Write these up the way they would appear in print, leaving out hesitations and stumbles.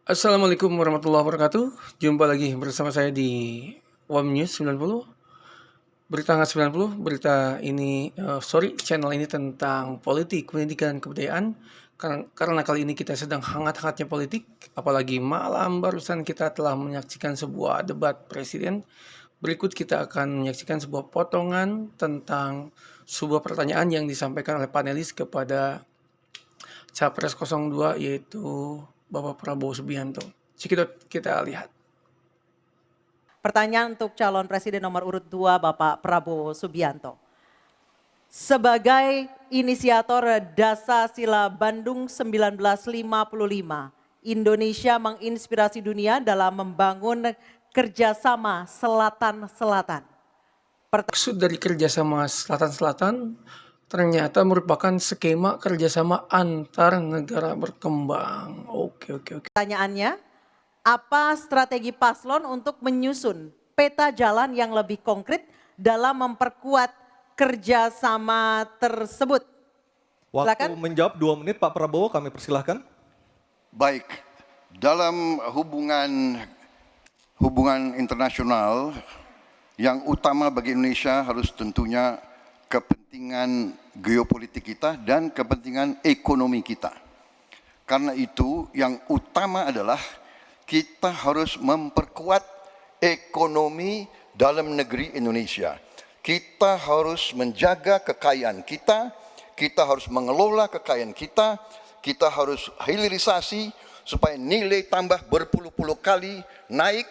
Assalamualaikum warahmatullahi wabarakatuh. Jumpa lagi bersama saya di WAM News 90. Berita hangat 90. Berita ini, channel ini tentang politik, pendidikan, kebudayaan. Karena kali ini kita sedang hangat-hangatnya politik, apalagi malam barusan kita telah menyaksikan sebuah debat presiden. Berikut kita akan menyaksikan sebuah potongan tentang sebuah pertanyaan yang disampaikan oleh panelis kepada Capres 02 yaitu Bapak Prabowo Subianto. Kita lihat. Pertanyaan untuk calon presiden nomor urut 2 Bapak Prabowo Subianto. Sebagai inisiator Dasasila Bandung 1955, Indonesia menginspirasi dunia dalam membangun kerjasama Selatan-Selatan. Maksud dari kerjasama Selatan-Selatan ternyata merupakan skema kerjasama antar negara berkembang. Oke. Pertanyaannya, apa strategi paslon untuk menyusun peta jalan yang lebih konkret dalam memperkuat kerjasama tersebut? Waktu Silakan. menjawab 2 menit Pak Prabowo, kami persilahkan. Baik, dalam hubungan internasional yang utama bagi Indonesia harus tentunya kepentingan geopolitik kita dan kepentingan ekonomi kita. Karena itu yang utama adalah kita harus memperkuat ekonomi dalam negeri Indonesia. Kita harus menjaga kekayaan kita harus mengelola kekayaan kita harus hilirisasi supaya nilai tambah berpuluh-puluh kali naik.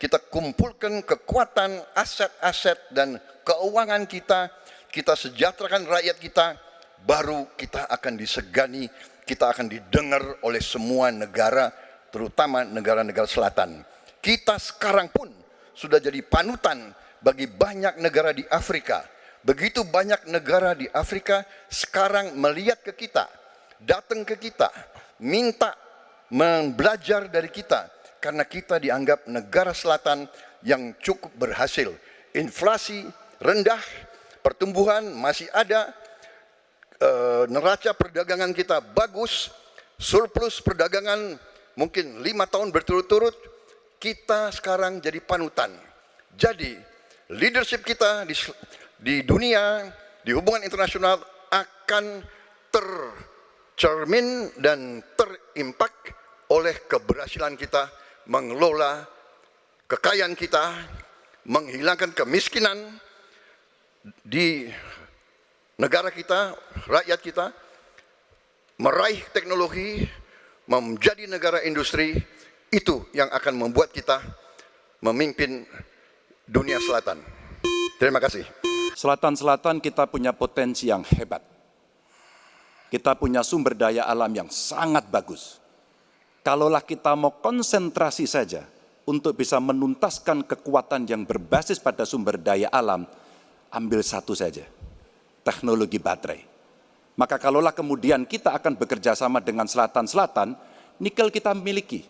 Kita kumpulkan kekuatan aset-aset dan keuangan kita sejahterakan rakyat kita, baru kita akan disegani, kita akan didengar oleh semua negara, terutama negara-negara selatan. Kita sekarang pun sudah jadi panutan bagi banyak negara di Afrika. Begitu banyak negara di Afrika sekarang melihat ke kita, datang ke kita, minta belajar dari kita, karena kita dianggap negara selatan yang cukup berhasil. Inflasi rendah, pertumbuhan masih ada, neraca perdagangan kita bagus, surplus perdagangan mungkin 5 tahun berturut-turut, kita sekarang jadi panutan. Jadi leadership kita di dunia, di hubungan internasional akan tercermin dan terimpak oleh keberhasilan kita mengelola kekayaan kita, menghilangkan kemiskinan di negara kita, rakyat kita, meraih teknologi, menjadi negara industri. Itu yang akan membuat kita memimpin dunia selatan. Terima kasih. Selatan-selatan kita punya potensi yang hebat. Kita punya sumber daya alam yang sangat bagus. Kalaulah kita mau konsentrasi saja untuk bisa menuntaskan kekuatan yang berbasis pada sumber daya alam, ambil satu saja, teknologi baterai. Maka kalaulah kemudian kita akan bekerja sama dengan selatan-selatan, nikel kita miliki.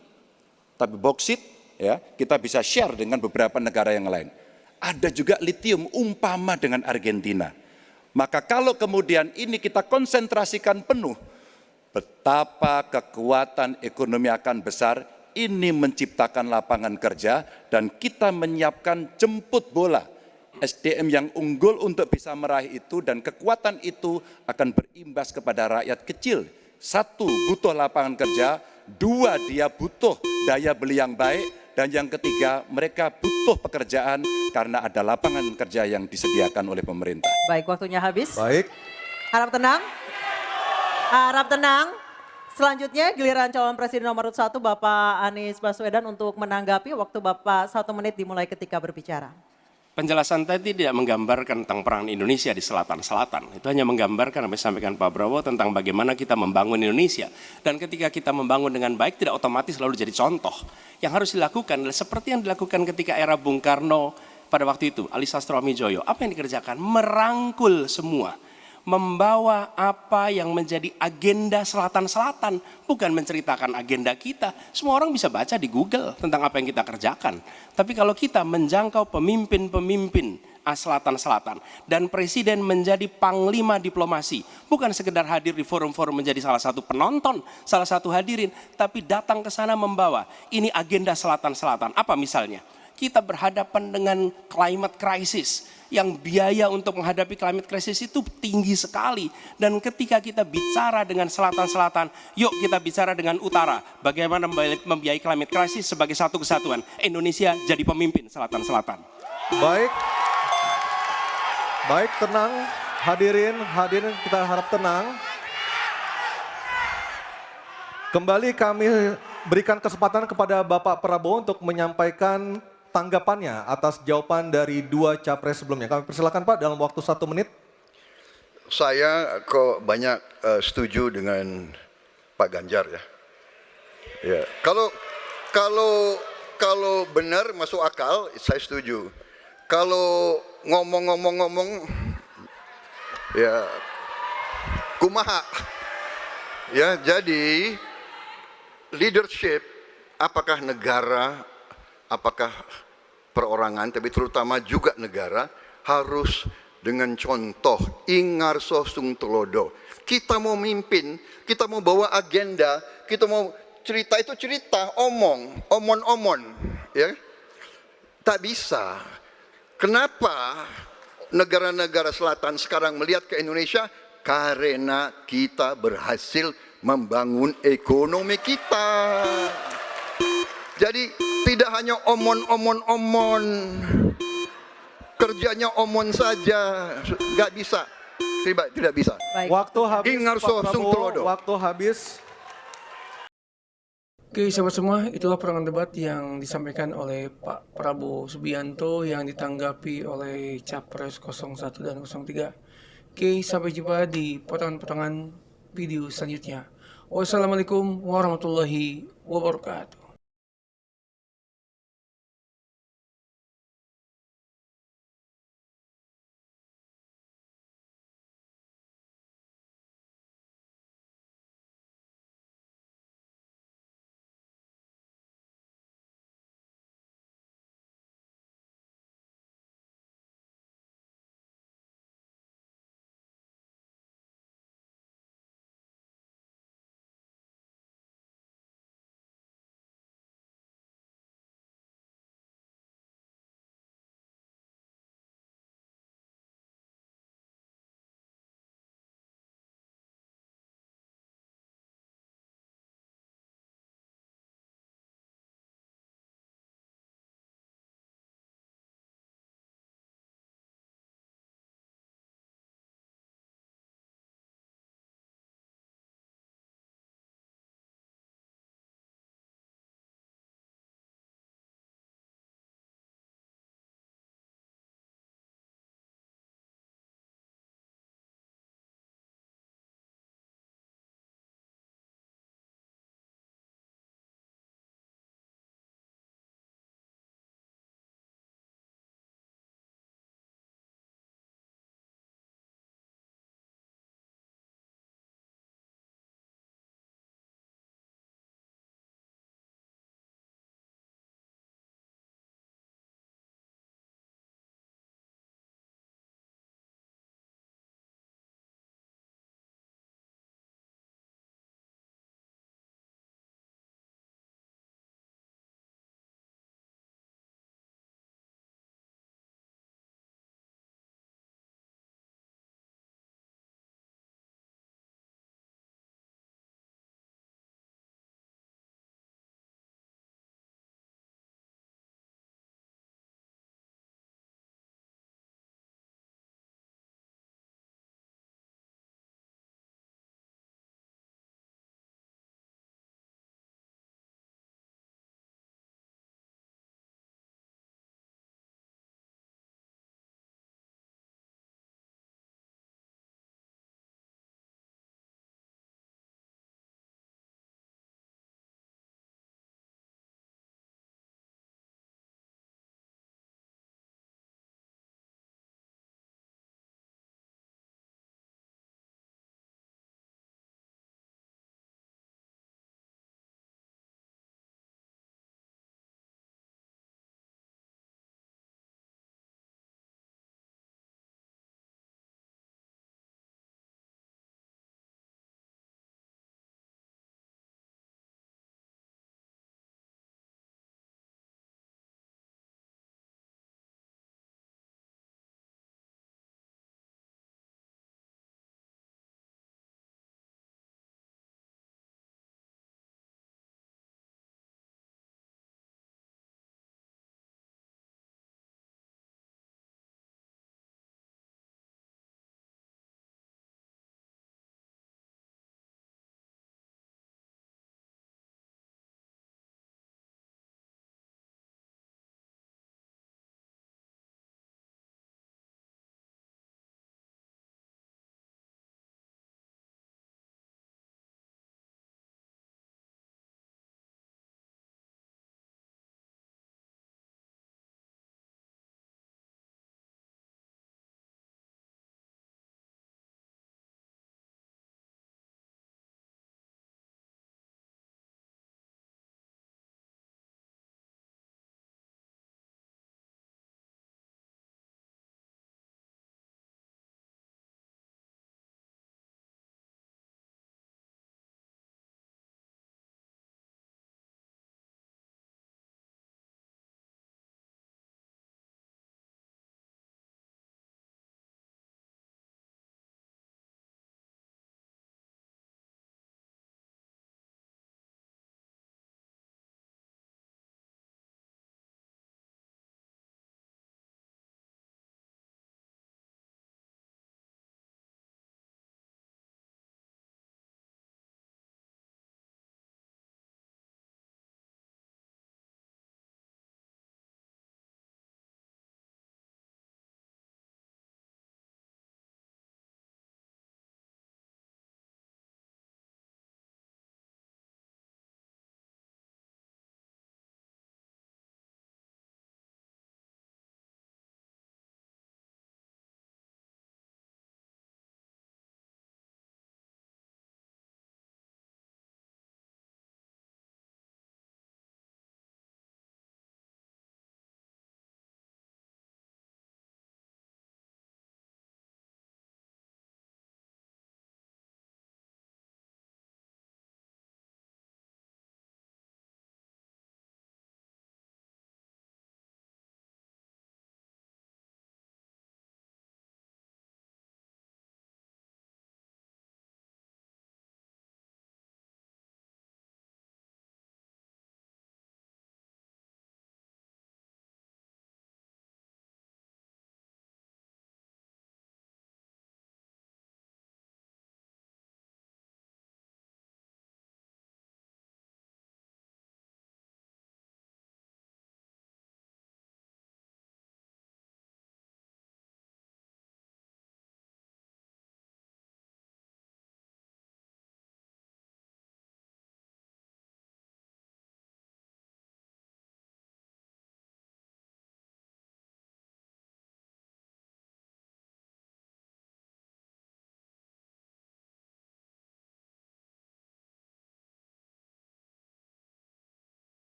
Tapi boksit, ya, kita bisa share dengan beberapa negara yang lain. Ada juga litium umpama dengan Argentina. Maka kalau kemudian ini kita konsentrasikan penuh, betapa kekuatan ekonomi akan besar, ini menciptakan lapangan kerja, dan kita menyiapkan jemput bola SDM yang unggul untuk bisa meraih itu, dan kekuatan itu akan berimbas kepada rakyat kecil. 1, butuh lapangan kerja, 2, dia butuh daya beli yang baik, dan yang ketiga, mereka butuh pekerjaan karena ada lapangan kerja yang disediakan oleh pemerintah. Baik, waktunya habis. Baik. Harap tenang. Harap tenang. Selanjutnya giliran calon presiden nomor 1 Bapak Anies Baswedan untuk menanggapi. Waktu Bapak 1 menit dimulai ketika berbicara. Penjelasan tadi tidak menggambarkan tentang peran Indonesia di selatan-selatan. Itu hanya menggambarkan apa yang disampaikan Pak Prabowo tentang bagaimana kita membangun Indonesia. Dan ketika kita membangun dengan baik tidak otomatis lalu jadi contoh. Yang harus dilakukan adalah seperti yang dilakukan ketika era Bung Karno pada waktu itu, Ali Sastro Amijoyo. Apa yang dikerjakan? Merangkul semua. membawa apa yang menjadi agenda selatan-selatan, bukan menceritakan agenda kita. Semua orang bisa baca di Google tentang apa yang kita kerjakan. Tapi kalau kita menjangkau pemimpin-pemimpin selatan-selatan dan presiden menjadi panglima diplomasi, bukan sekedar hadir di forum-forum menjadi salah satu penonton, salah satu hadirin, tapi datang ke sana membawa ini agenda selatan-selatan. Apa misalnya? Kita berhadapan dengan climate crisis, yang biaya untuk menghadapi climate crisis itu tinggi sekali. Dan ketika kita bicara dengan selatan-selatan, yuk kita bicara dengan utara, bagaimana membiayai climate crisis sebagai satu kesatuan. Indonesia jadi pemimpin selatan-selatan. Baik, tenang, hadirin kita harap tenang. Kembali kami berikan kesempatan kepada Bapak Prabowo untuk menyampaikan tanggapannya atas jawaban dari dua capres sebelumnya. Kami persilakan Pak dalam waktu 1 menit. Saya kok banyak setuju dengan Pak Ganjar ya. Ya, kalau benar masuk akal, saya setuju. Kalau ngomong ya kumaha. Ya, jadi leadership apakah negara, apakah perorangan, tapi terutama juga negara harus dengan contoh ingarso sung telodo. Kita mau mimpin, kita mau bawa agenda, kita mau cerita itu cerita, omon, ya. Tak bisa. Kenapa negara-negara selatan sekarang melihat ke Indonesia? Karena kita berhasil membangun ekonomi kita. Jadi tidak hanya omon, kerjanya omon saja, nggak bisa, tidak bisa. Baik. Waktu habis Ingar Pak sosung Prabowo, telodo. waktu habis. Oke, sahabat semua, itulah perangan debat yang disampaikan oleh Pak Prabowo Subianto yang ditanggapi oleh Capres 01 dan 03. Oke, sampai jumpa di potongan-potongan video selanjutnya. Wassalamualaikum warahmatullahi wabarakatuh.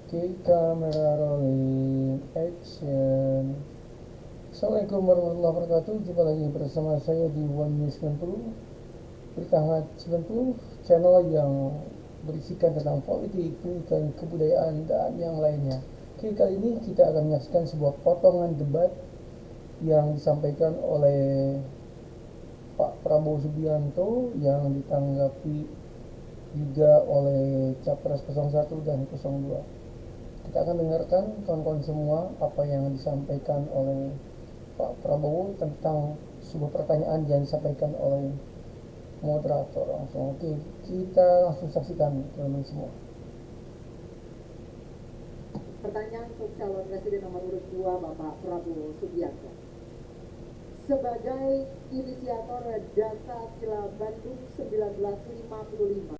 Oke, kamera rolling, action. Assalamualaikum warahmatullahi wabarakatuh. Jumpa lagi bersama saya di One News 90, berita hangat 90, channel yang berisikan tentang politik, pendidikan, kebudayaan, dan yang lainnya. Oke, kali ini kita akan menyaksikan sebuah potongan debat yang disampaikan oleh Pak Prabowo Subianto yang ditanggapi juga oleh Capres 01 dan 02. Kita akan dengarkan kawan-kawan semua apa yang disampaikan oleh Pak Prabowo tentang sebuah pertanyaan yang disampaikan oleh moderator langsung. Oke, kita langsung saksikan teman-teman semua. Pertanyaan untuk calon presiden nomor urut 2 Bapak Prabowo Subianto. Sebagai inisiator Data Sila Bandung 1955